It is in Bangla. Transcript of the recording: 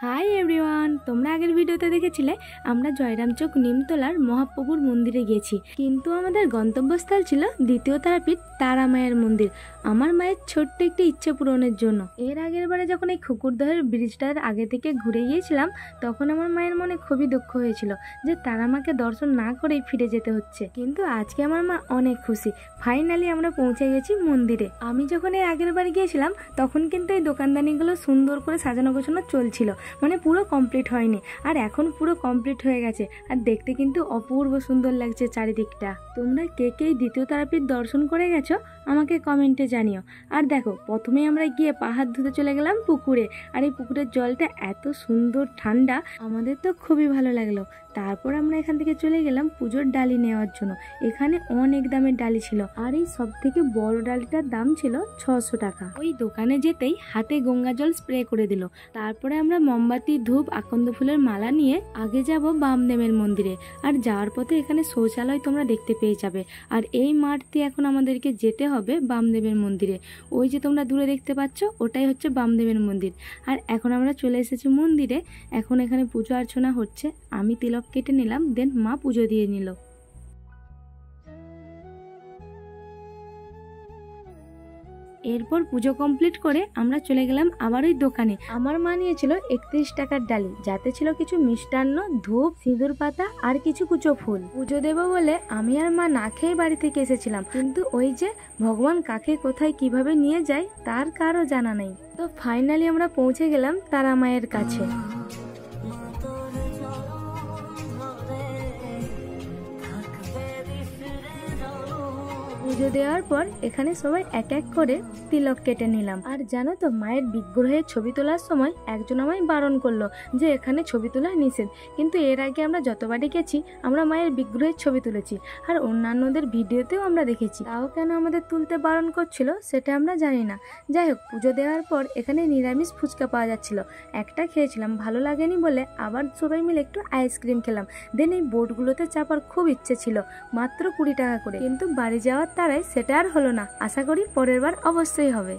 হাই এভরিওয়ান, তোমরা আগের ভিডিওতে দেখেছিলে আমরা জয়রামচক নিমতলার মহাপ্রভুর মন্দিরে গেছি, কিন্তু আমাদের গন্তব্যস্থল ছিল দ্বিতীয় তারাপীঠ তারা মায়ের মন্দির। আমার মায়ের ছোট্ট একটি ইচ্ছে পূরণের জন্য। এর আগের বারে যখন এই খুকুরদহের ব্রিজটার আগে থেকে ঘুরে গিয়েছিলাম, তখন আমার মায়ের মনে খুবই দুঃখ হয়েছিল যে তারা মাকে দর্শন না করেই ফিরে যেতে হচ্ছে। কিন্তু আজকে আমার মা অনেক খুশি, ফাইনালি আমরা পৌঁছে গেছি মন্দিরে। আমি যখন এর আগের বার গিয়েছিলাম তখন কিন্তু এই দোকানদানিগুলো সুন্দর করে সাজানো গোছানো চলছিল, মানে পুরো কমপ্লিট হয়নি। আর এখন পুরো কমপ্লিট হয়ে গেছে, আর দেখতে কিন্তু অপূর্ব সুন্দর লাগছে চারিদিকটা। তোমরা কে কে দ্বিতীয় তারাপীঠ দর্শন করে গেছো আমাকে কমেন্টে জানিও। আর দেখো, প্রথমে আমরা গিয়ে পাহাড় ধুতে চলে গেলাম পুকুরে, আর এই পুকুরের জলটা এত সুন্দর ঠান্ডা, আমাদের তো খুবই ভালো লাগলো। তারপর আমরা এখান থেকে চলে গেলাম পুজোর ডালি নেওয়ার জন্য। এখানে অনেক দামের ডালি ছিল, আর এই সব থেকে বড় ডালিটার দাম ছিল 600 টাকা। ওই দোকানে যেতেই হাতে গঙ্গা জল স্প্রে করে দিল। তারপরে আমরা মোমবাতি, ধূপ, আকন্দ ফুলের মালা নিয়ে আগে যাব বামদেবের মন্দিরে। আর যাওয়ার পথে এখানে শৌচালয় তোমরা দেখতে পেয়ে যাবে। আর এই মাঠ দিয়ে এখন আমাদেরকে যেতে হবে বামদেবের মন্দিরে। ওই যে তোমরা দূরে দেখতে পাচ্ছ, ওটাই হচ্ছে বামদেবের মন্দির। আর এখন আমরা চলে এসেছি মন্দিরে। এখন এখানে পুজো অর্চনা হচ্ছে। আমি তিলক কেটে নিলাম, দেন মা পুজো দিয়ে নিল। এরপর পুজো কমপ্লিট করে আমরা চলে গেলাম আবার ওই দোকানে। আমার মা নিয়েছিল 31 টাকার ডালি, যাতে ছিল কিছু মিষ্টান্ন, ধূপ, সিঁদুর পাতা আর কিছু কুচো ফুল। পুজো দেবো বলে আমি আর মা না খেয়ে বাড়ি থেকে এসেছিলাম, কিন্তু ওই যে ভগবান কাকে কোথায় কিভাবে নিয়ে যায় তার কারো জানা নেই। তো ফাইনালি আমরা পৌঁছে গেলাম তারা মায়ের কাছে। পুজো দেওয়ার পর এখানে সবাই এক এক করে তিলক কেটে নিলাম। আর জানো তো, মায়ের বিগ্রহের ছবি তোলার সময় একজন আমায় বারণ করলো যে এখানে ছবি তোলা নিষেধ। কিন্তু এর আগে আমরা যতবারই গেছি আমরা মায়ের বিগ্রহের ছবি তুলেছি, আর অন্যান্যদের ভিডিওতেও আমরা দেখেছি। তাও কেন আমাদের তুলতে বারণ করছিল সেটা আমরা জানি না। যাই হোক, পুজো দেওয়ার পর এখানে নিরামিষ ফুচকা পাওয়া যাচ্ছিল। একটা খেয়েছিলাম, ভালো লাগেনি বলে আবার সবাই মিলে একটু আইসক্রিম খেলাম। দেন এই বোটগুলোতে চাপার খুব ইচ্ছে ছিল, মাত্র 20 টাকা করে, কিন্তু বাড়ি যাওয়ার তারাই সেটা আর হলো না। আশা করি পরের বার অবশ্যই হবে।